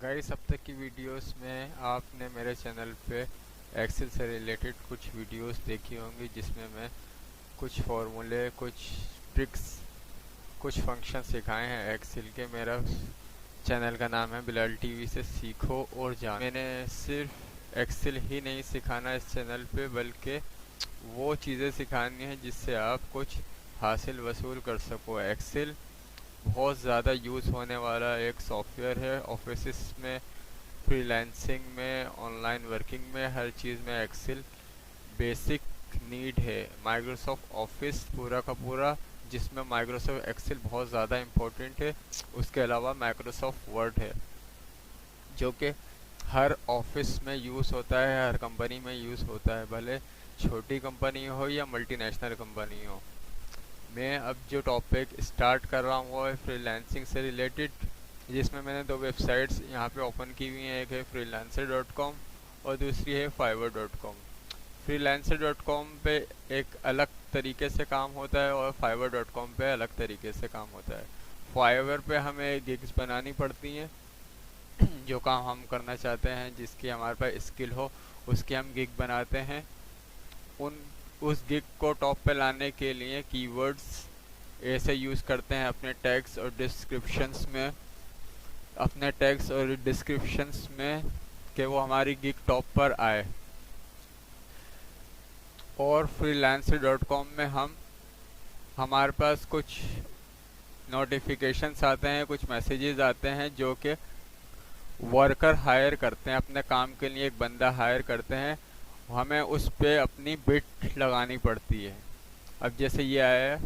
Guys, अब तक की वीडियोस में आपने मेरे चैनल पे एक्सेल से रिलेटेड कुछ वीडियोस देखी होंगी, जिसमें मैं कुछ फार्मूले, कुछ ट्रिक्स, कुछ फंक्शन सिखाए हैं एक्सेल के। मेरा चैनल का नाम है बिलाल टीवी से सीखो और जानो। मैंने सिर्फ एक्सेल ही नहीं सिखाना इस चैनल पे, बल्कि वो चीज़ें सिखानी है जिससे आप कुछ हासिल वसूल कर सको। एक्सेल बहुत ज़्यादा यूज़ होने वाला एक सॉफ्टवेयर है ऑफिस में, फ्रीलांसिंग में, ऑनलाइन वर्किंग में, हर चीज़ में एक्सेल बेसिक नीड है। माइक्रोसॉफ्ट ऑफिस पूरा का पूरा, जिसमें माइक्रोसॉफ्ट एक्सेल बहुत ज़्यादा इम्पोर्टेंट है। उसके अलावा माइक्रोसॉफ्ट वर्ड है, जो कि हर ऑफिस में यूज़ होता है, हर कंपनी में यूज़ होता है, भले छोटी कंपनी हो या मल्टीनेशनल कंपनी हो। मैं अब जो टॉपिक स्टार्ट कर रहा हूँ वो है फ्रीलांसिंग से रिलेटेड, जिसमें मैंने दो वेबसाइट्स यहाँ पे ओपन की हुई हैं। एक है freelancer.com और दूसरी है fiverr.com। freelancer.com पे एक अलग तरीके से काम होता है और fiverr.com पे अलग तरीके से काम होता है। फाइवर पे हमें गिग्स बनानी पड़ती हैं, जो काम हम करना चाहते हैं, जिसकी हमारे पास स्किल हो, उसकी हम गिग बनाते हैं। उन उस गिग को टॉप पे लाने के लिए कीवर्ड्स ऐसे यूज़ करते हैं अपने टैग्स और डिस्क्रिप्शंस में, कि वो हमारी गिग टॉप पर आए। और freelancer.com में हमारे पास कुछ नोटिफिकेशंस आते हैं, कुछ मैसेजेस आते हैं, जो कि वर्कर हायर करते हैं, अपने काम के लिए एक बंदा हायर करते हैं। हमें उस पे अपनी बिट लगानी पड़ती है। अब जैसे ये आया है,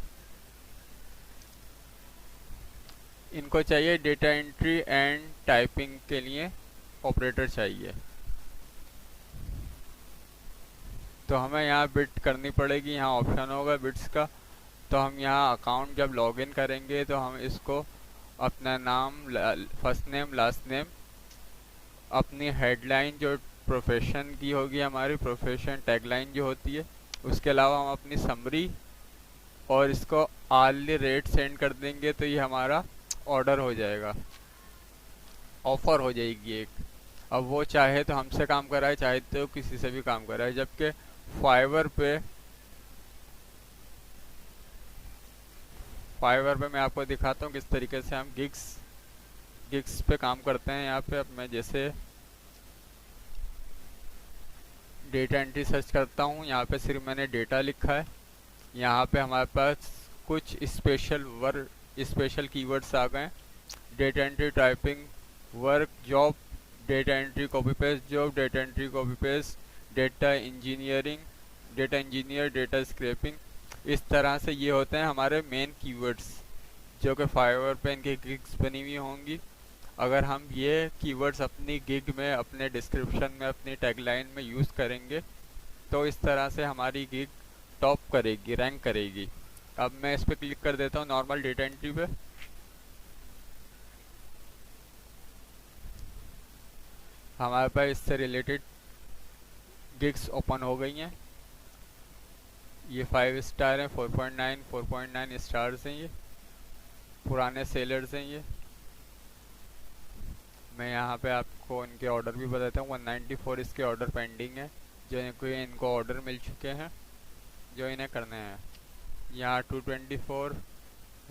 इनको चाहिए डेटा एंट्री एंड टाइपिंग के लिए ऑपरेटर चाहिए, तो हमें यहाँ बिट करनी पड़ेगी। यहाँ ऑप्शन होगा बिट्स का, तो हम यहाँ अकाउंट जब लॉगिन करेंगे तो हम इसको अपना नाम, फर्स्ट नेम, लास्ट नेम, अपनी हेडलाइन जो प्रोफेशन की होगी, हमारी प्रोफेशन टैगलाइन जो होती है, उसके अलावा हम अपनी समरी और इसको आर्ली रेट सेंड कर देंगे, तो ये हमारा ऑर्डर हो जाएगा, ऑफर हो जाएगी एक। अब वो चाहे तो हमसे काम कराए, चाहे तो किसी से भी काम कराए। जबकि फाइवर पे फाइवर पे मैं आपको दिखाता हूँ किस तरीके से हम गिग्स पे काम करते हैं। यहाँ पे अब मैं जैसे डेटा एंट्री सर्च करता हूँ, यहाँ पे सिर्फ मैंने डेटा लिखा है। यहाँ पे हमारे पास कुछ स्पेशल कीवर्ड्स आ गए। Data entry, typing, work, job, data entry copy paste job, data entry copy paste, data engineer, data scraping. इस तरह से ये होते हैं हमारे मेन कीवर्ड्स, जो कि फाइवर पे इनकी गिग्स बनी हुई होंगी। अगर हम ये कीवर्ड्स अपनी गिग में, अपने डिस्क्रिप्शन में, अपनी टैगलाइन में यूज़ करेंगे, तो इस तरह से हमारी गिग टॉप करेगी, रैंक करेगी। अब मैं इस पर क्लिक कर देता हूँ नॉर्मल डेटा एंट्री पे। हमारे पास इससे रिलेटेड गिग्स ओपन हो गई हैं। ये 5 स्टार हैं, 4.9 स्टार्स हैं, ये पुराने सेलर्स हैं। ये मैं यहाँ पे आपको इनके ऑर्डर भी बताता हूँ। 194 इसके ऑर्डर पेंडिंग है, जो इनको ऑर्डर मिल चुके हैं, जो इन्हें करने हैं। यहाँ 224,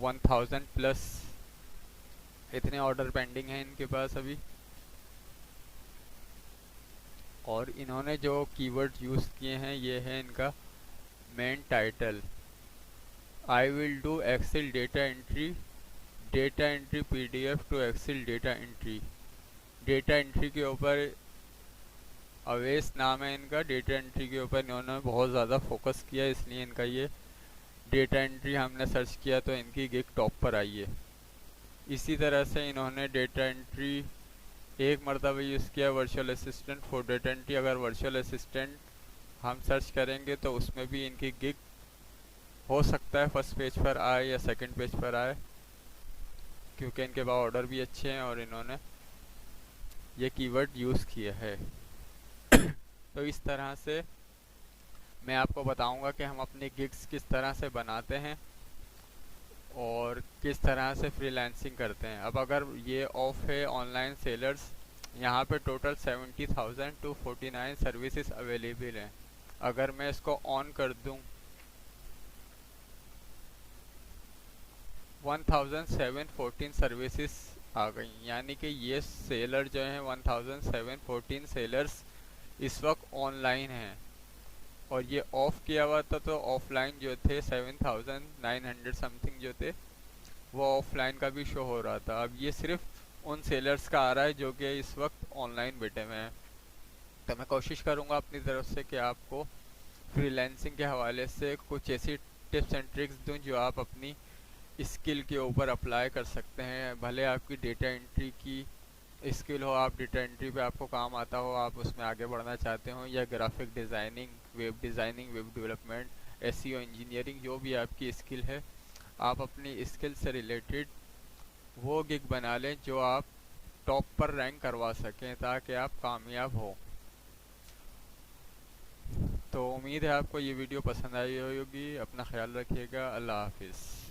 1000 प्लस इतने ऑर्डर पेंडिंग हैं इनके पास अभी। और इन्होंने जो कीवर्ड यूज़ किए हैं, ये है इनका main title, I will do Excel data entry PDF to Excel data entry. Data entry के ऊपर अवेश नाम है इनका। डेटा एंट्री के ऊपर इन्होंने बहुत ज़्यादा फोकस किया, इसलिए इनका ये डेटा एंट्री हमने सर्च किया तो इनकी गिग टॉप पर आई है। इसी तरह से इन्होंने डेटा एंट्री एक मरतबा यूज़ किया, virtual assistant for data entry. अगर वर्चुअल असिस्टेंट हम सर्च करेंगे तो उसमें भी इनकी गिग हो सकता है फर्स्ट पेज पर आए या सेकंड पेज पर आए, क्योंकि इनके पास ऑर्डर भी अच्छे हैं और इन्होंने ये कीवर्ड यूज़ किया है। तो इस तरह से मैं आपको बताऊंगा कि हम अपनी गिग्स किस तरह से बनाते हैं और किस तरह से फ्रीलांसिंग करते हैं। अब अगर ये ऑफ है ऑनलाइन सेलर्स, यहाँ पे टोटल 70,000 टू 49 सर्विसेज अवेलेबल हैं। अगर मैं इसको ऑन कर दूँ 1714 सर्विसेज आ गई, यानी कि ये सेलर जो हैं 1714 सेलर्स इस वक्त ऑनलाइन हैं। और ये ऑफ किया हुआ था तो ऑफलाइन जो थे 7900 समथिंग जो थे वो ऑफलाइन का भी शो हो रहा था। अब ये सिर्फ उन सेलर्स का आ रहा है जो कि इस वक्त ऑनलाइन बैठे हुए हैं। तो मैं कोशिश करूँगा अपनी तरफ से कि आपको फ्रीलैंसिंग के हवाले से कुछ ऐसी टिप्स एंड ट्रिक्स दूं जो आप अपनी स्किल के ऊपर अप्लाई कर सकते हैं। भले आपकी डेटा एंट्री की स्किल हो, आप डेटा एंट्री पे आपको काम आता हो, आप उसमें आगे बढ़ना चाहते हो, या graphic designing, web development, SEO engineering, जो भी आपकी स्किल है, आप अपनी स्किल से रिलेटेड वो गिग बना लें जो आप टॉप पर रैंक करवा सकें ताकि आप कामयाब हो। तो उम्मीद है आपको ये वीडियो पसंद आई होगी। अपना ख्याल रखिएगा। अल्लाह हाफिज़।